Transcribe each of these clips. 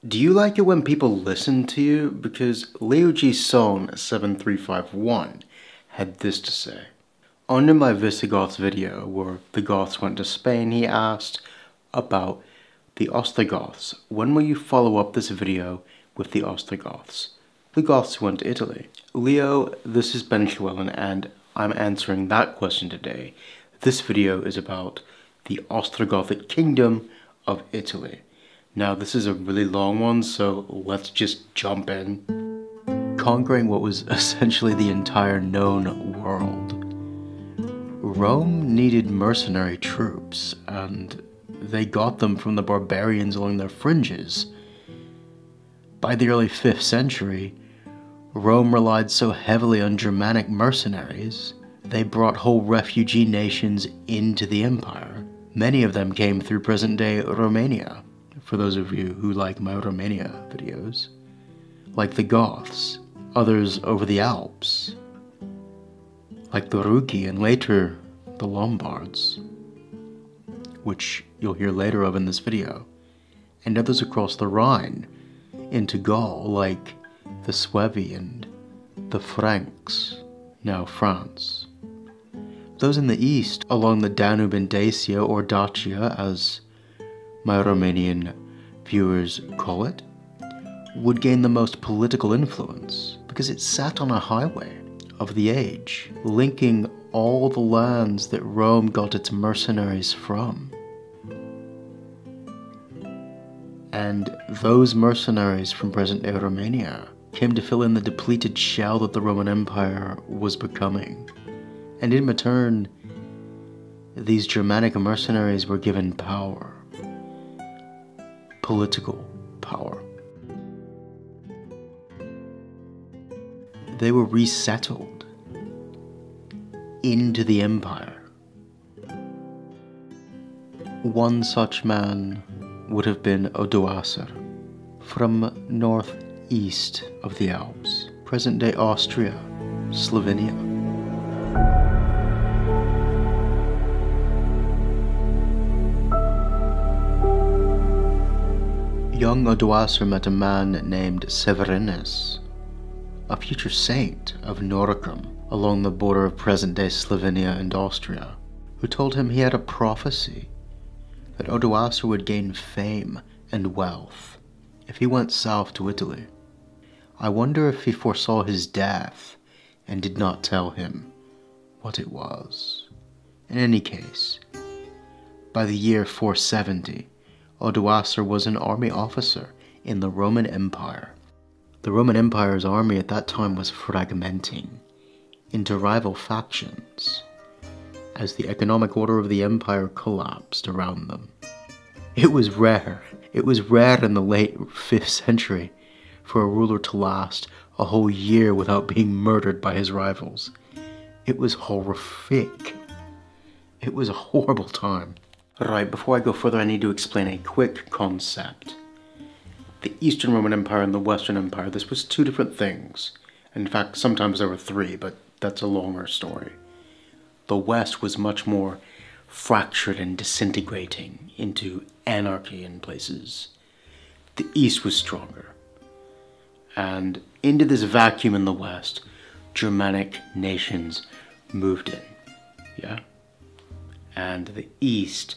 Do you like it when people listen to you? Because Leo G. Son 7351 had this to say. Under my Visigoths video, where the Goths went to Spain, he asked about the Ostrogoths. When will you follow up this video with the Ostrogoths? The Goths who went to Italy. Leo, this is Ben Llewellyn, and I'm answering that question today. This video is about the Ostrogothic kingdom of Italy. Now, this is a really long one, so let's just jump in. Conquering what was essentially the entire known world, Rome needed mercenary troops, and they got them from the barbarians along their fringes. By the early 5th century, Rome relied so heavily on Germanic mercenaries, they brought whole refugee nations into the empire. Many of them came through present-day Romania, for those of you who like my Romania videos, like the Goths, others over the Alps, like the Rughi and later the Lombards, which you'll hear later of in this video, and others across the Rhine into Gaul, like the Suevi and the Franks, now France. Those in the east, along the Danube and Dacia, or Dacia as my Romanian viewers call it, would gain the most political influence because it sat on a highway of the age, linking all the lands that Rome got its mercenaries from. And those mercenaries from present-day Romania came to fill in the depleted shell that the Roman Empire was becoming. And in return, these Germanic mercenaries were given power. Political power. They were resettled into the empire. One such man would have been Odoacer, from northeast of the Alps, present-day Austria, Slovenia. Young Odoacer met a man named Severinus, a future saint of Noricum, along the border of present-day Slovenia and Austria, who told him he had a prophecy that Odoacer would gain fame and wealth if he went south to Italy. I wonder if he foresaw his death and did not tell him what it was. In any case, by the year 470, Odoacer was an army officer in the Roman Empire. The Roman Empire's army at that time was fragmenting into rival factions as the economic order of the empire collapsed around them. It was rare in the late 5th century for a ruler to last a whole year without being murdered by his rivals. It was horrific. It was a horrible time. Right, before I go further, I need to explain a quick concept. The Eastern Roman Empire and the Western Empire, this was two different things. In fact, sometimes there were three, but that's a longer story. The West was much more fractured and disintegrating into anarchy in places. The East was stronger. And into this vacuum in the West, Germanic nations moved in. Yeah? And the East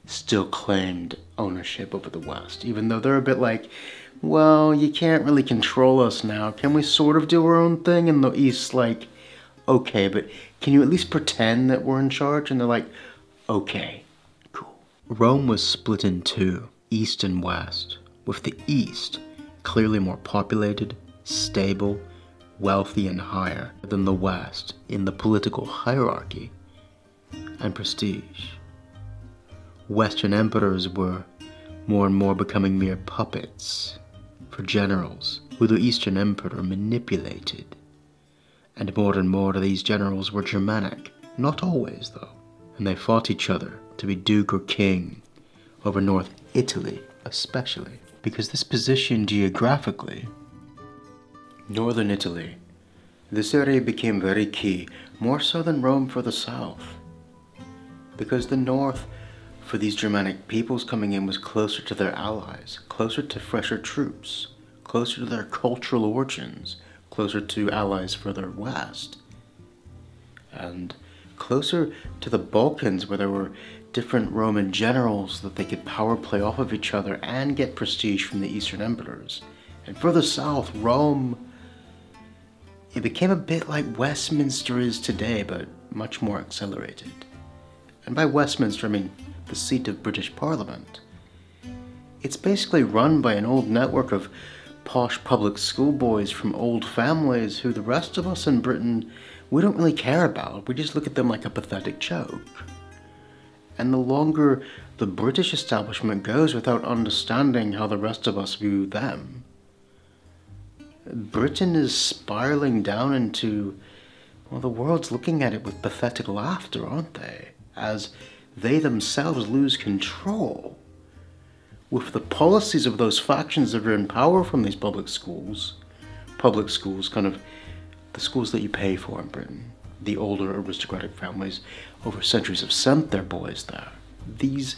still claimed ownership over the West, even though they're a bit like, well, you can't really control us now. Can we sort of do our own thing? And the East's like, okay, but can you at least pretend that we're in charge? And they're like, okay, cool. Rome was split in two, East and West, with the East clearly more populated, stable, wealthy, and higher than the West in the political hierarchy and prestige. Western emperors were more and more becoming mere puppets for generals who the Eastern emperor manipulated. And more of these generals were Germanic, not always though, and they fought each other to be duke or king over North Italy especially, because this position geographically, Northern Italy, this area became very key, more so than Rome for the south, because the north for these Germanic peoples coming in was closer to their allies, closer to fresher troops, closer to their cultural origins, closer to allies further west, and closer to the Balkans, where there were different Roman generals that they could power play off of each other and get prestige from the Eastern emperors. And further south, Rome, it became a bit like Westminster is today, but much more accelerated. And by Westminster, I mean the seat of British Parliament. It's basically run by an old network of posh public school boys from old families who the rest of us in Britain, we don't really care about. We just look at them like a pathetic joke. And the longer the British establishment goes without understanding how the rest of us view them, Britain is spiraling down into, well, the world's looking at it with pathetic laughter, aren't they? As they themselves lose control with the policies of those factions that are in power from these public schools, kind of the schools that you pay for in Britain. The older aristocratic families over centuries have sent their boys there. These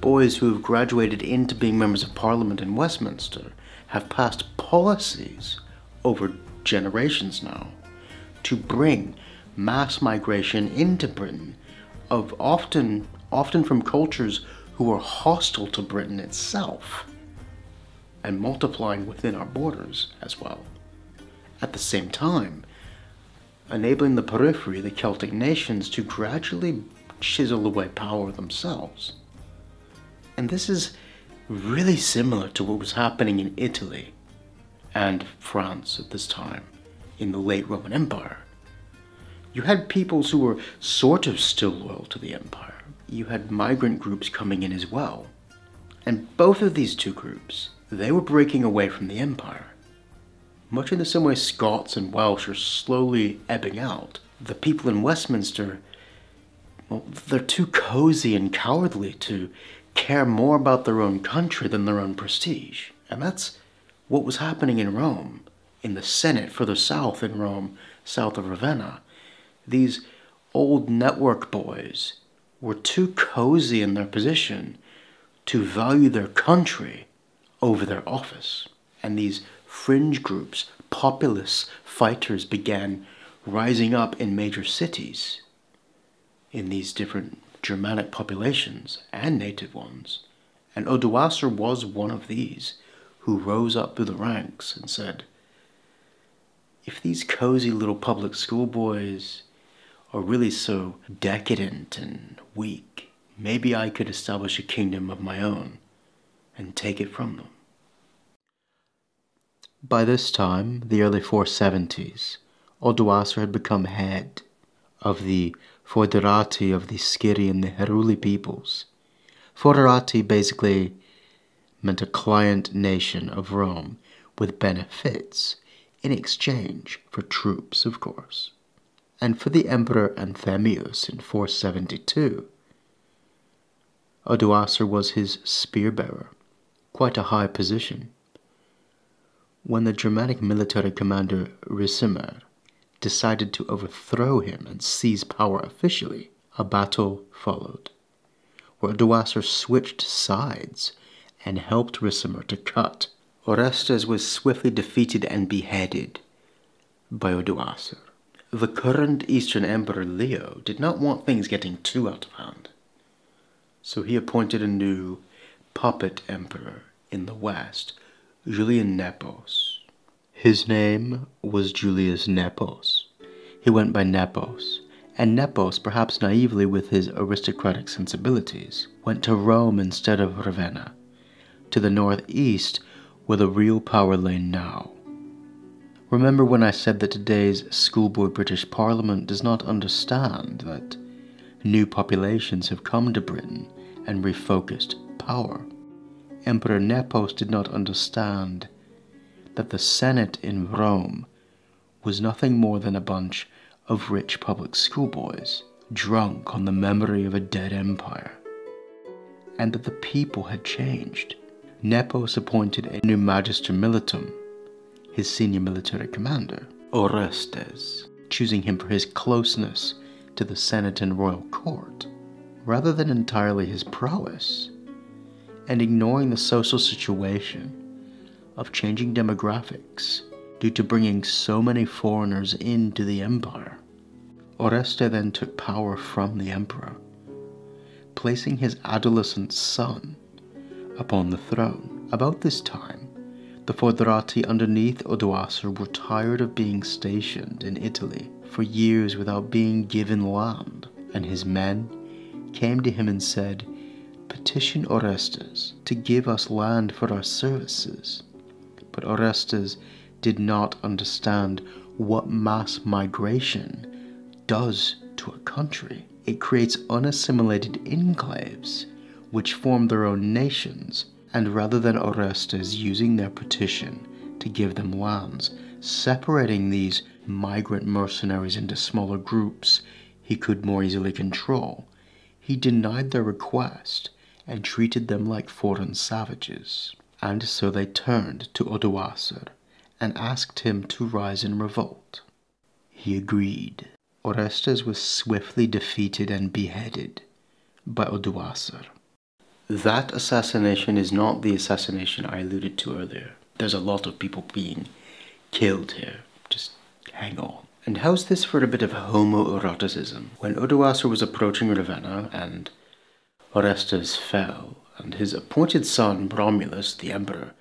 boys who have graduated into being members of Parliament in Westminster have passed policies over generations now to bring mass migration into Britain of often from cultures who are hostile to Britain itself, and multiplying within our borders as well. At the same time, enabling the periphery, the Celtic nations, to gradually chisel away power themselves. And this is really similar to what was happening in Italy and France at this time, in the late Roman Empire. You had peoples who were sort of still loyal to the empire. You had migrant groups coming in as well. And both of these two groups, they were breaking away from the empire. Much in the same way Scots and Welsh are slowly ebbing out. The people in Westminster, well, they're too cozy and cowardly to care more about their own country than their own prestige. And that's what was happening in Rome, in the Senate further south in Rome, south of Ravenna. These old network boys were too cozy in their position to value their country over their office. And these fringe groups, populist fighters, began rising up in major cities, in these different Germanic populations and native ones. And Odoacer was one of these who rose up through the ranks and said, if these cozy little public school boys are really so decadent and weak, maybe I could establish a kingdom of my own and take it from them. By this time, the early 470s, Odoacer had become head of the foederati of the Sciri and the Heruli peoples. Foederati basically meant a client nation of Rome with benefits in exchange for troops, of course. And for the Emperor Anthemius in 472, Odoacer was his spear-bearer, quite a high position. When the Germanic military commander Ricimer decided to overthrow him and seize power officially, a battle followed, where Odoacer switched sides and helped Ricimer to cut. Orestes was swiftly defeated and beheaded by Odoacer. The current Eastern Emperor Leo did not want things getting too out of hand, so he appointed a new puppet emperor in the west, Julian Nepos. His name was Julius Nepos. He went by Nepos, and Nepos, perhaps naively with his aristocratic sensibilities, went to Rome instead of Ravenna, to the northeast where the real power lay now. Remember when I said that today's schoolboy British Parliament does not understand that new populations have come to Britain and refocused power? Emperor Nepos did not understand that the Senate in Rome was nothing more than a bunch of rich public schoolboys drunk on the memory of a dead empire, and that the people had changed. Nepos appointed a new Magister Militum, his senior military commander, Orestes, choosing him for his closeness to the Senate and royal court. rather than entirely his prowess, and ignoring the social situation of changing demographics due to bringing so many foreigners into the empire. Oreste then took power from the emperor, placing his adolescent son upon the throne. About this time, the Foederati underneath Odoacer were tired of being stationed in Italy for years without being given land, and his men came to him and said, "Petition Orestes to give us land for our services." But Orestes did not understand what mass migration does to a country. It creates unassimilated enclaves which form their own nations, and rather than Orestes using their petition to give them lands, separating these migrant mercenaries into smaller groups he could more easily control, he denied their request and treated them like foreign savages. And so they turned to Odoacer and asked him to rise in revolt. He agreed. Orestes was swiftly defeated and beheaded by Odoacer. That assassination is not the assassination I alluded to earlier. There's a lot of people being killed here. Just hang on. And how's this for a bit of homoeroticism? When Odoacer was approaching Ravenna and Orestes fell, and his appointed son Romulus, the emperor,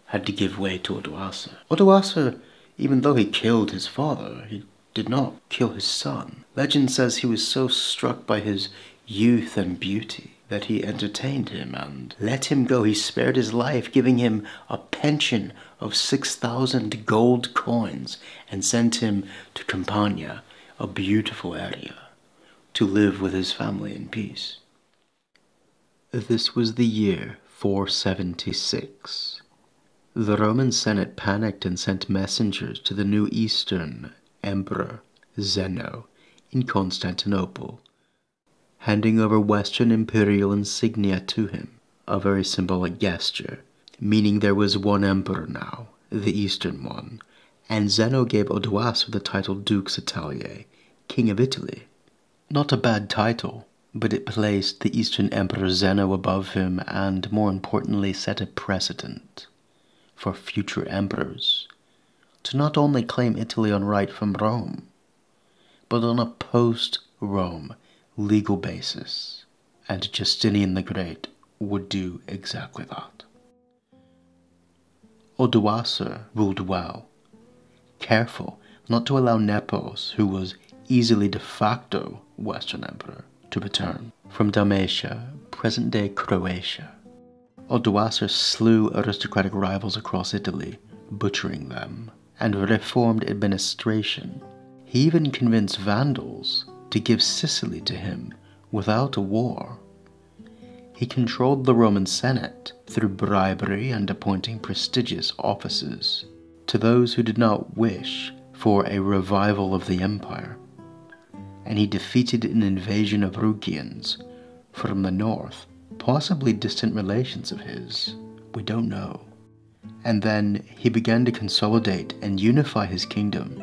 had to give way to Odoacer. Odoacer, even though he killed his father, he did not kill his son. Legend says he was so struck by his youth and beauty that he entertained him and let him go. He spared his life, giving him a pension of 6,000 gold coins, and sent him to Campania, a beautiful area, to live with his family in peace. This was the year 476. The Roman Senate panicked and sent messengers to the new Eastern Emperor Zeno in Constantinople, handing over Western imperial insignia to him, a very symbolic gesture, meaning there was one emperor now, the Eastern one, and Zeno gave Odoacer the title Dux Italiae, King of Italy. Not a bad title, but it placed the Eastern Emperor Zeno above him and, more importantly, set a precedent for future emperors to not only claim Italy on right from Rome, but on a post-Rome legal basis. And Justinian the Great would do exactly that. Odoacer ruled well, careful not to allow Nepos, who was easily de facto Western Emperor, to return from Dalmatia, present-day Croatia. Odoacer slew aristocratic rivals across Italy, butchering them, and reformed administration. He even convinced Vandals to give Sicily to him without a war. He controlled the Roman Senate through bribery and appointing prestigious offices to those who did not wish for a revival of the empire. And he defeated an invasion of Rugians from the north, possibly distant relations of his, we don't know. And then he began to consolidate and unify his kingdom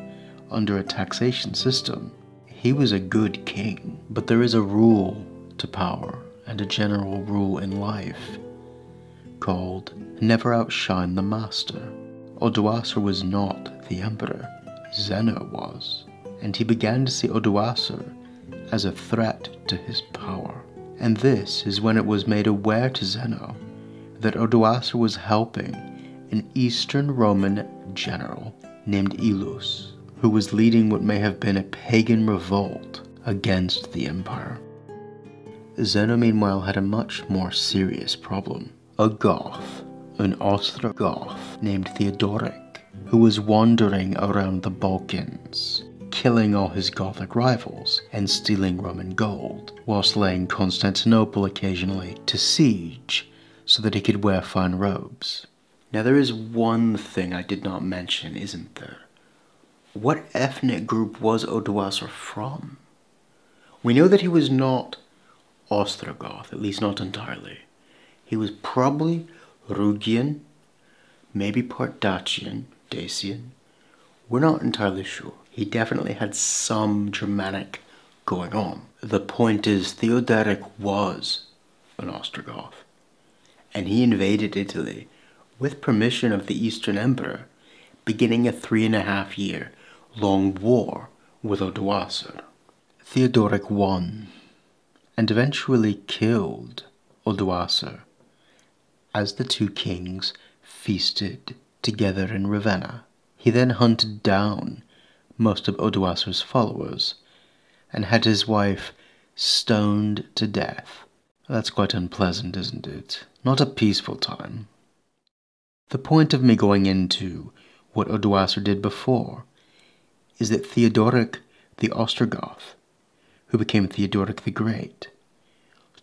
under a taxation system. He was a good king, but there is a rule to power and a general rule in life called never outshine the master. Odoacer was not the emperor, Zeno was, and he began to see Odoacer as a threat to his power. And this is when it was made aware to Zeno that Odoacer was helping an Eastern Roman general named Ilus, who was leading what may have been a pagan revolt against the empire. Zeno meanwhile had a much more serious problem. A Goth, an Ostrogoth named Theodoric, who was wandering around the Balkans, killing all his Gothic rivals and stealing Roman gold, whilst laying Constantinople occasionally to siege so that he could wear fine robes. Now there is one thing I did not mention, isn't there? What ethnic group was Odoacer from? We know that he was not Ostrogoth, at least not entirely. He was probably Rugian, maybe part Dacian, Dacian. We're not entirely sure. He definitely had some Germanic going on. The point is, Theodoric was an Ostrogoth, and he invaded Italy with permission of the Eastern Emperor, beginning a 3.5-year long war with Odoacer. Theodoric won, and eventually killed Odoacer, as the two kings feasted together in Ravenna. He then hunted down most of Odoacer's followers, and had his wife stoned to death. That's quite unpleasant, isn't it? Not a peaceful time. The point of me going into what Odoacer did before is that Theodoric the Ostrogoth, who became Theodoric the Great,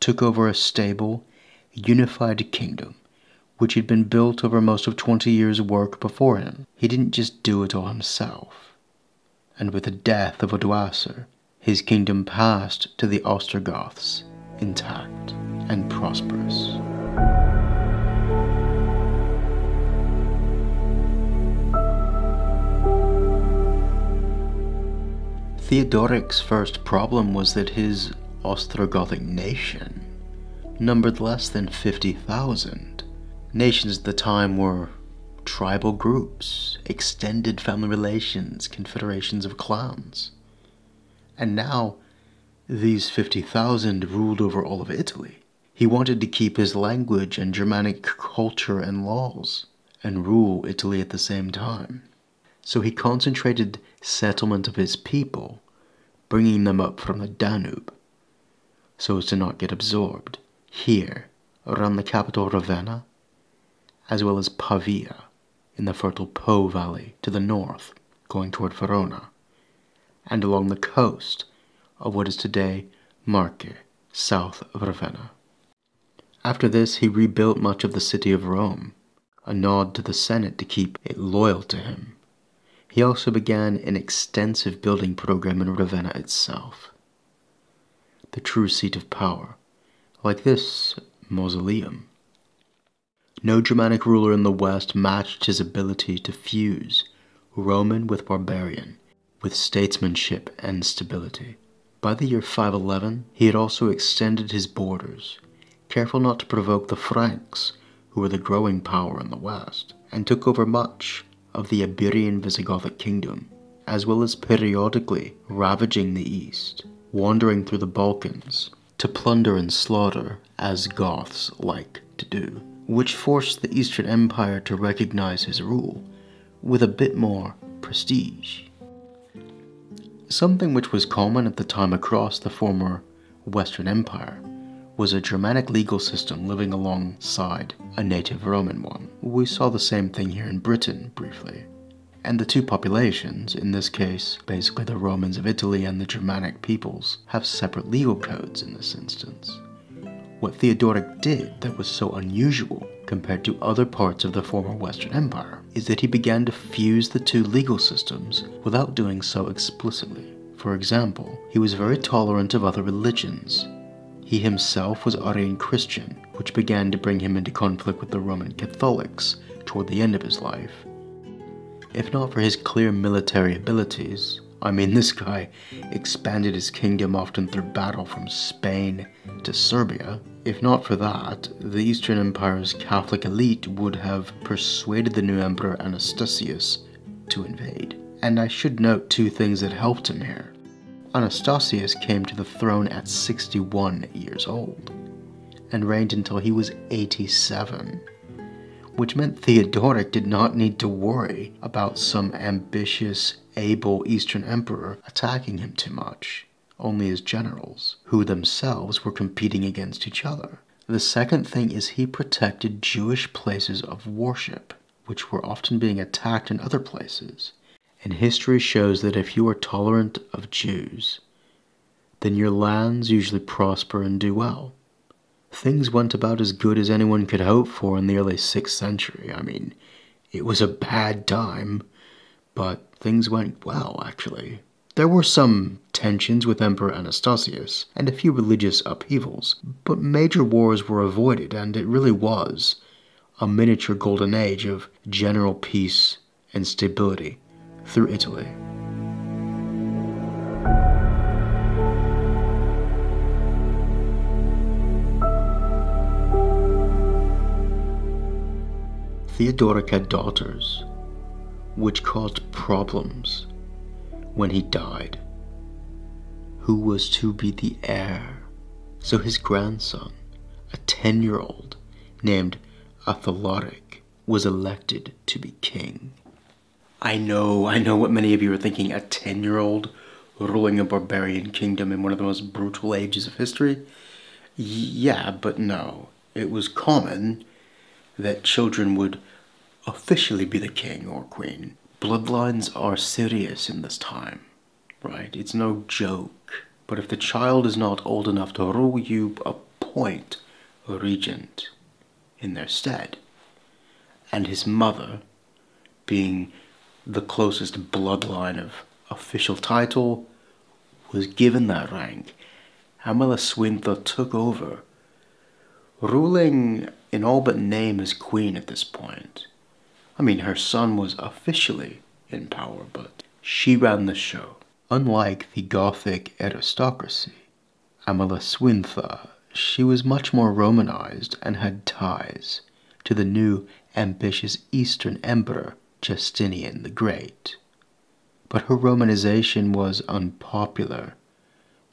took over a stable, unified kingdom which had been built over most of 20 years' work before him. He didn't just do it all himself. And with the death of Odoacer, his kingdom passed to the Ostrogoths, intact and prosperous. Theodoric's first problem was that his Ostrogothic nation numbered less than 50,000. Nations at the time were tribal groups, extended family relations, confederations of clans. And now, these 50,000 ruled over all of Italy. He wanted to keep his language and Germanic culture and laws, and rule Italy at the same time. So he concentrated settlement of his people, bringing them up from the Danube, so as to not get absorbed, here, around the capital Ravenna, as well as Pavia, in the fertile Po Valley to the north, going toward Verona, and along the coast of what is today Marche, south of Ravenna. After this, he rebuilt much of the city of Rome, a nod to the Senate to keep it loyal to him. He also began an extensive building program in Ravenna itself, the true seat of power, like this mausoleum. No Germanic ruler in the West matched his ability to fuse Roman with barbarian, with statesmanship and stability. By the year 511, he had also extended his borders, careful not to provoke the Franks, who were the growing power in the West, and took over much of the Iberian Visigothic kingdom, as well as periodically ravaging the East, wandering through the Balkans, to plunder and slaughter, as Goths like to do, which forced the Eastern Empire to recognize his rule with a bit more prestige. Something which was common at the time across the former Western Empire was a Germanic legal system living alongside a native Roman one. We saw the same thing here in Britain, briefly. And the two populations, in this case, basically the Romans of Italy and the Germanic peoples, have separate legal codes in this instance. What Theodoric did that was so unusual compared to other parts of the former Western Empire is that he began to fuse the two legal systems without doing so explicitly. For example, he was very tolerant of other religions. He himself was Arian Christian, which began to bring him into conflict with the Roman Catholics toward the end of his life. If not for his clear military abilities, I mean, this guy expanded his kingdom often through battle from Spain to Serbia. If not for that, the Eastern Empire's Catholic elite would have persuaded the new emperor Anastasius to invade. And I should note two things that helped him here. Anastasius came to the throne at 61 years old, and reigned until he was 87, which meant Theodoric did not need to worry about some ambitious, able Eastern emperor attacking him too much, only his generals, who themselves were competing against each other. The second thing is he protected Jewish places of worship, which were often being attacked in other places. And history shows that if you are tolerant of Jews, then your lands usually prosper and do well. Things went about as good as anyone could hope for in the early 6th century. I mean, it was a bad time, but things went well, actually. There were some tensions with Emperor Anastasius, and a few religious upheavals, but major wars were avoided, and it really was a miniature golden age of general peace and stability through Italy. Theodoric had daughters, which caused problems when he died. Who was to be the heir? So his grandson, a 10-year-old named Theodoric, was elected to be king. I know what many of you are thinking, a 10-year-old ruling a barbarian kingdom in one of the most brutal ages of history? Yeah, but no. It was common that children would officially be the king or queen. Bloodlines are serious in this time, right? It's no joke. But if the child is not old enough to rule, you appoint a regent in their stead. And his mother, being the closest bloodline of official title, was given that rank. Amalasuintha took over, ruling in all but name as queen at this point. I mean, her son was officially in power, but she ran the show. Unlike the Gothic aristocracy, Amalasuintha, she was much more Romanized and had ties to the new ambitious Eastern Emperor Justinian the Great. But her Romanization was unpopular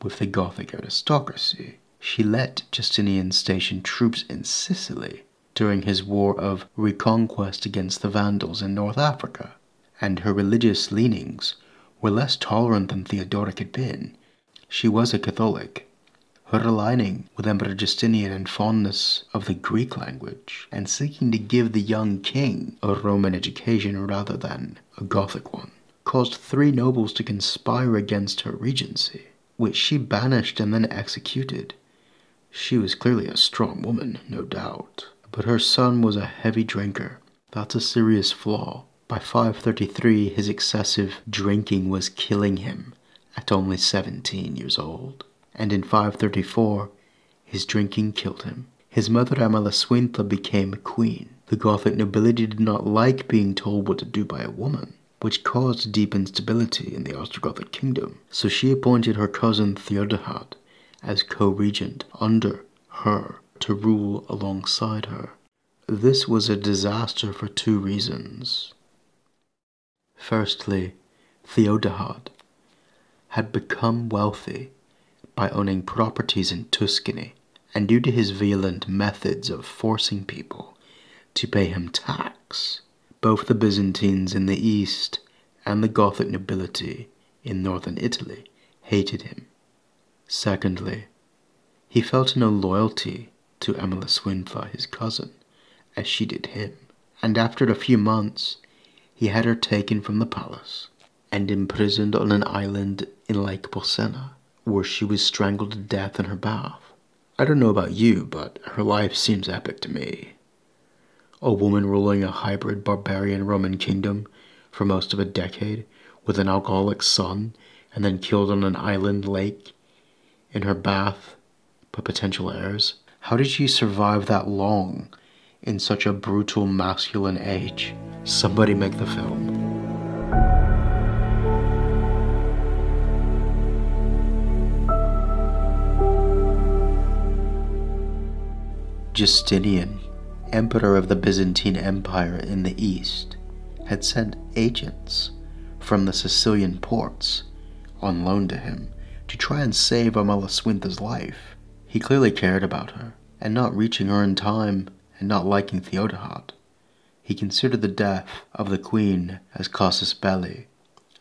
with the Gothic aristocracy. She let Justinian station troops in Sicily during his war of reconquest against the Vandals in North Africa, and her religious leanings were less tolerant than Theodoric had been. She was a Catholic, her aligning with Emperor Justinian and fondness of the Greek language, and seeking to give the young king a Roman education rather than a Gothic one, caused 3 nobles to conspire against her regency, which she banished and then executed. She was clearly a strong woman, no doubt, but her son was a heavy drinker. That's a serious flaw. By 533, his excessive drinking was killing him at only 17 years old. And in 534, his drinking killed him. His mother Amalasuintha became queen. The Gothic nobility did not like being told what to do by a woman, which caused deep instability in the Ostrogothic kingdom. So she appointed her cousin Theodahad as co-regent under her to rule alongside her. This was a disaster for 2 reasons. Firstly, Theodahad had become wealthy by owning properties in Tuscany, and due to his violent methods of forcing people to pay him tax, both the Byzantines in the east and the Gothic nobility in northern Italy hated him. Secondly, he felt no loyalty to Amalasuintha, his cousin, as she did him, and after a few months he had her taken from the palace and imprisoned on an island in Lake Bolsena, where she was strangled to death in her bath. I don't know about you, but her life seems epic to me. A woman ruling a hybrid barbarian Roman kingdom for most of a decade with an alcoholic son, and then killed on an island lake in her bath by potential heirs. How did she survive that long in such a brutal masculine age? Somebody make the film. Justinian, emperor of the Byzantine Empire in the east, had sent agents from the Sicilian ports on loan to him to try and save Amalasuintha's life. He clearly cared about her, and not reaching her in time and not liking Theodahad, he considered the death of the queen as casus belli,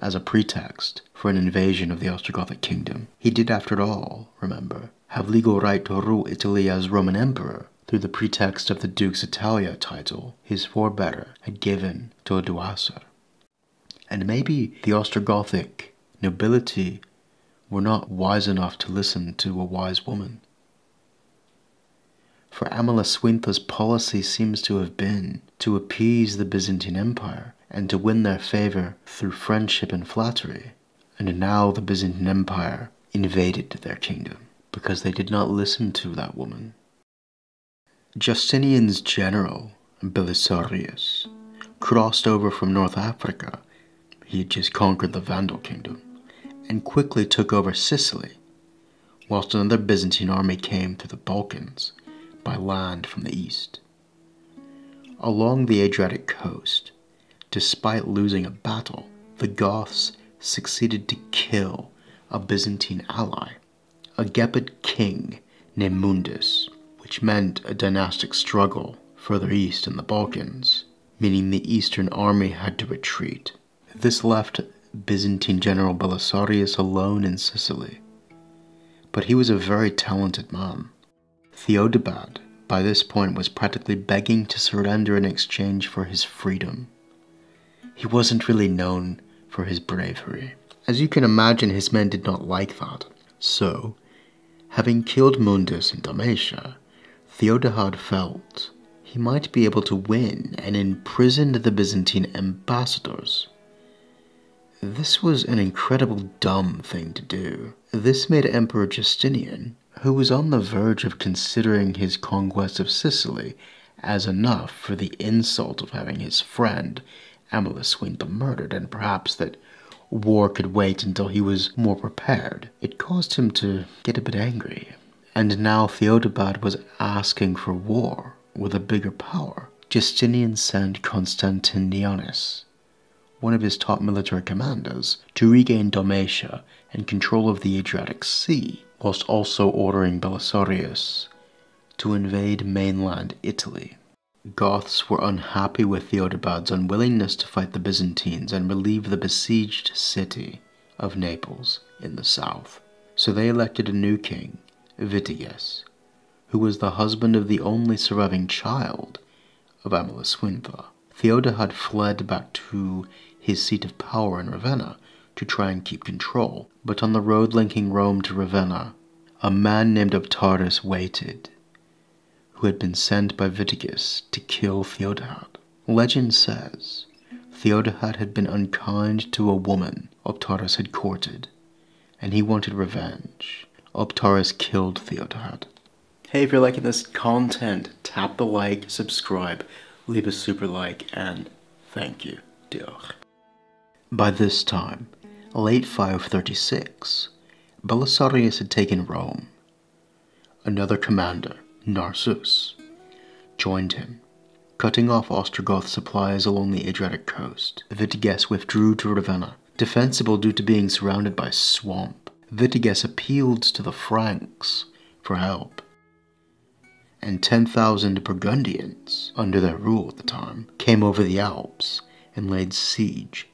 as a pretext for an invasion of the Ostrogothic kingdom. He did, after all, remember, have legal right to rule Italy as Roman emperor through the pretext of the Dux Italia title his forebearer had given to Odoacer. And maybe the Ostrogothic nobility were not wise enough to listen to a wise woman. For Amalasuintha's policy seems to have been to appease the Byzantine Empire and to win their favor through friendship and flattery. And now the Byzantine Empire invaded their kingdom because they did not listen to that woman. Justinian's general, Belisarius, crossed over from North Africa. He had just conquered the Vandal kingdom and quickly took over Sicily, whilst another Byzantine army came through the Balkans by land from the east. Along the Adriatic coast, despite losing a battle, the Goths succeeded to kill a Byzantine ally, a Gepid king named Mundus, which meant a dynastic struggle further east in the Balkans, meaning the Eastern army had to retreat. This left Byzantine general Belisarius alone in Sicily. But he was a very talented man. Theodebad, by this point, was practically begging to surrender in exchange for his freedom. He wasn't really known for his bravery. As you can imagine, his men did not like that. So, having killed Mundus in Dalmatia, Theodahad felt he might be able to win and imprisoned the Byzantine ambassadors. This was an incredible dumb thing to do. This made Emperor Justinian, who was on the verge of considering his conquest of Sicily as enough for the insult of having his friend Amalasuintha murdered, and perhaps that war could wait until he was more prepared. It caused him to get a bit angry. And now Theodebad was asking for war with a bigger power. Justinian sent Constantinianus, one of his top military commanders, to regain Dalmatia and control of the Adriatic Sea, whilst also ordering Belisarius to invade mainland Italy. Goths were unhappy with Theodebad's unwillingness to fight the Byzantines and relieve the besieged city of Naples in the south, so they elected a new king, Vitiges, who was the husband of the only surviving child of Amalasuintha. Theodahad fled back to his seat of power in Ravenna to try and keep control, but on the road linking Rome to Ravenna, a man named Optatus waited, who had been sent by Vitiges to kill Theodahad. Legend says Theodahad had been unkind to a woman Optatus had courted, and he wanted revenge. Optatus killed Theodahad. Hey, if you're liking this content, tap the like, subscribe, leave a super like, and thank you. Diolch. By this time, late 536, Belisarius had taken Rome. Another commander, Narsus, joined him, cutting off Ostrogoth supplies along the Adriatic coast. Vitiges withdrew to Ravenna, defensible due to being surrounded by swamp. Vitiges appealed to the Franks for help, and 10,000 Burgundians, under their rule at the time, came over the Alps and laid siege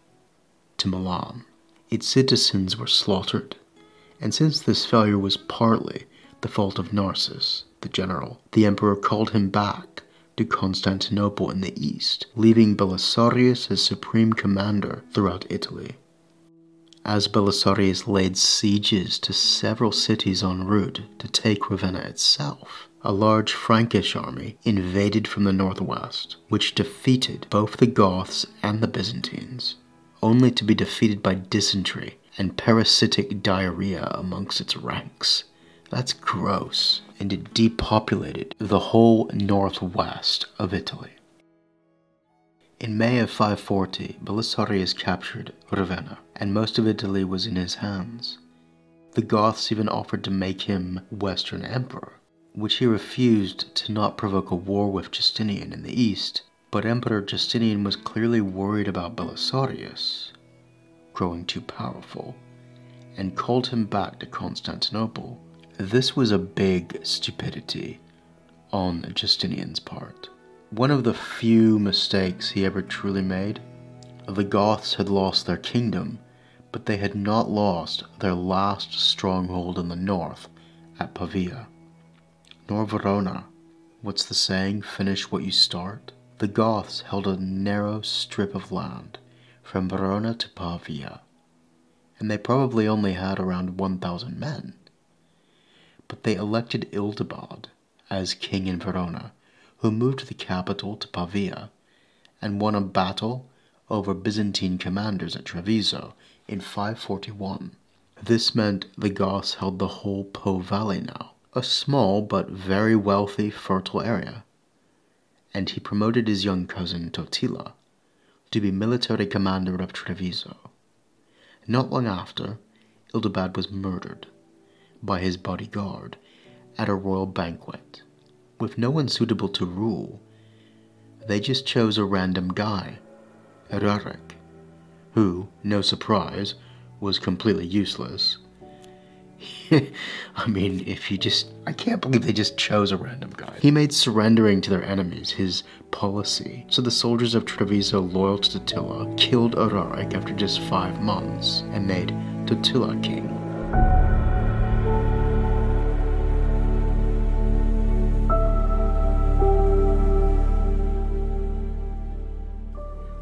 to Milan. Its citizens were slaughtered, and since this failure was partly the fault of Narses, the general, the emperor called him back to Constantinople in the east, leaving Belisarius as supreme commander throughout Italy. As Belisarius laid sieges to several cities en route to take Ravenna itself, a large Frankish army invaded from the northwest, which defeated both the Goths and the Byzantines, only to be defeated by dysentery and parasitic diarrhea amongst its ranks. That's gross, and it depopulated the whole northwest of Italy. In May of 540, Belisarius captured Ravenna, and most of Italy was in his hands. The Goths even offered to make him Western Emperor, which he refused to not provoke a war with Justinian in the east. But Emperor Justinian was clearly worried about Belisarius growing too powerful, and called him back to Constantinople. This was a big stupidity on Justinian's part. One of the few mistakes he ever truly made. The Goths had lost their kingdom, but they had not lost their last stronghold in the north at Pavia, nor Verona. What's the saying? Finish what you start. The Goths held a narrow strip of land from Verona to Pavia, and they probably only had around 1,000 men. But they elected Ildibad as king in Verona, who moved the capital to Pavia and won a battle over Byzantine commanders at Treviso in 541. This meant the Goths held the whole Po Valley now, a small but very wealthy, fertile area, and he promoted his young cousin Totila to be military commander of Treviso. Not long after, Ildibad was murdered by his bodyguard at a royal banquet. With no one suitable to rule, They just chose a random guy, Theodoric, who, no surprise, was completely useless. I mean, I can't believe they just chose a random guy. He made surrendering to their enemies his policy, so the soldiers of Treviso loyal to Totila killed Theodoric after just 5 months and made Totila king.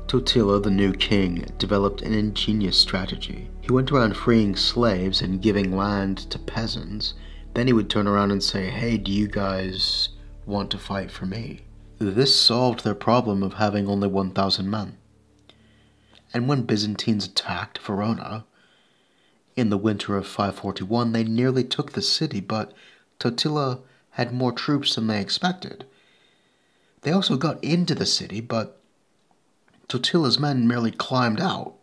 Totila, the new king, developed an ingenious strategy. He went around freeing slaves and giving land to peasants. Then he would turn around and say, "Hey, do you guys want to fight for me?" This solved their problem of having only 1,000 men. And when Byzantines attacked Verona in the winter of 541, they nearly took the city, but Totila had more troops than they expected. They also got into the city, but Totila's men merely climbed out,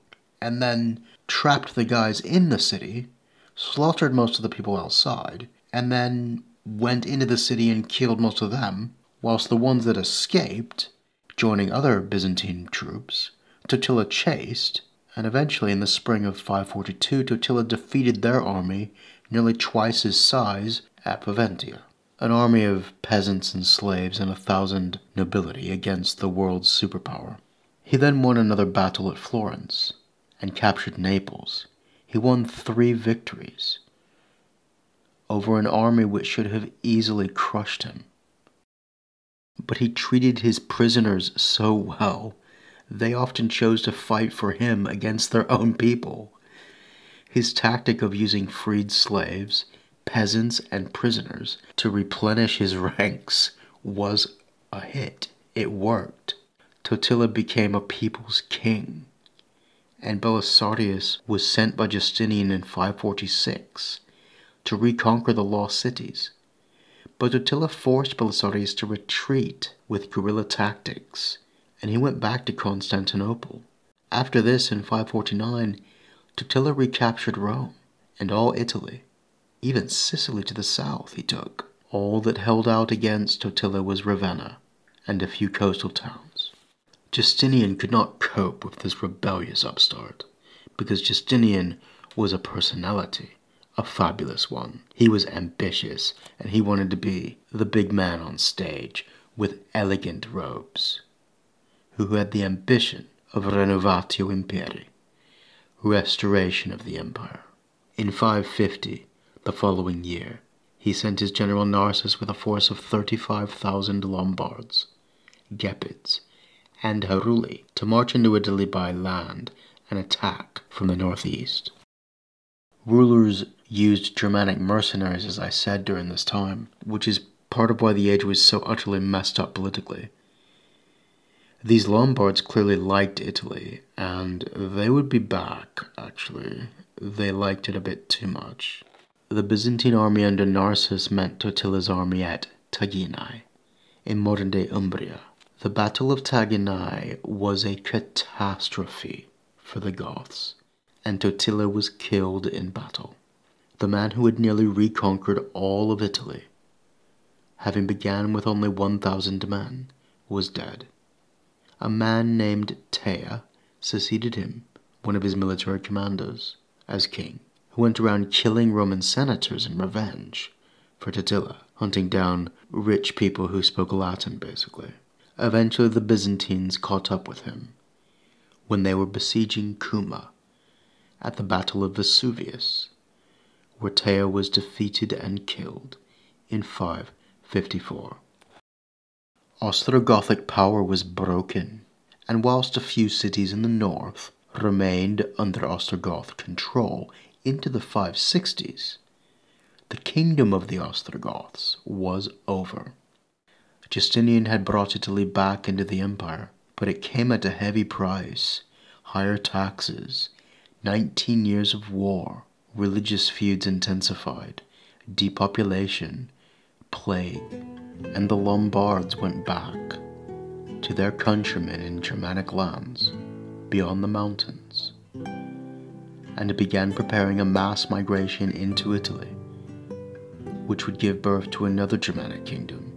and then trapped the guys in the city, slaughtered most of the people outside, and then went into the city and killed most of them, whilst the ones that escaped, joining other Byzantine troops, Totila chased, and eventually in the spring of 542, Totila defeated their army nearly twice his size at Paventia. An army of peasants and slaves and 1,000 nobility against the world's superpower. He then won another battle at Florence, and captured Naples. He won 3 victories over an army which should have easily crushed him. But he treated his prisoners so well, they often chose to fight for him against their own people. His tactic of using freed slaves, peasants, and prisoners to replenish his ranks was a hit. It worked. Totila became a people's king, and Belisarius was sent by Justinian in 546 to reconquer the lost cities. But Totila forced Belisarius to retreat with guerrilla tactics, and he went back to Constantinople. After this, in 549, Totila recaptured Rome and all Italy. Even Sicily to the south he took. All that held out against Totila was Ravenna and a few coastal towns. Justinian could not cope with this rebellious upstart, because Justinian was a personality, a fabulous one. He was ambitious, and he wanted to be the big man on stage with elegant robes, who had the ambition of renovatio imperii, restoration of the empire. In 550, the following year, he sent his general Narses with a force of 35,000 Lombards, Gepids, and Heruli to march into Italy by land and attack from the northeast. Rulers used Germanic mercenaries, as I said, during this time, which is part of why the age was so utterly messed up politically. These Lombards clearly liked Italy, and they would be back, actually. They liked it a bit too much. The Byzantine army under Narses met Totila's army at Taginae, in modern-day Umbria. The Battle of Taginae was a catastrophe for the Goths, and Totila was killed in battle. The man who had nearly reconquered all of Italy, having begun with only 1,000 men, was dead. A man named Tea succeeded him, one of his military commanders, as king, who went around killing Roman senators in revenge for Totila, hunting down rich people who spoke Latin, basically. Eventually the Byzantines caught up with him when they were besieging Cuma at the Battle of Vesuvius, where Tea was defeated and killed in 554. Ostrogothic power was broken, and whilst a few cities in the north remained under Ostrogoth control into the 560s, the kingdom of the Ostrogoths was over. Justinian had brought Italy back into the empire, but it came at a heavy price: higher taxes, 19 years of war, religious feuds intensified, depopulation, plague, and the Lombards went back to their countrymen in Germanic lands beyond the mountains, and began preparing a mass migration into Italy, which would give birth to another Germanic kingdom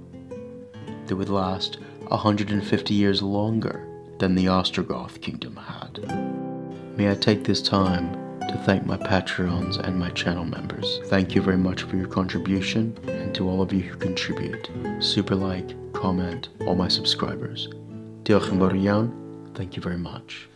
that would last 150 years longer than the Ostrogoth kingdom had. May I take this time to thank my Patreons and my channel members. Thank you very much for your contribution, and to all of you who contribute. Super like, comment, all my subscribers. Diolch yn fawr iawn. Thank you very much.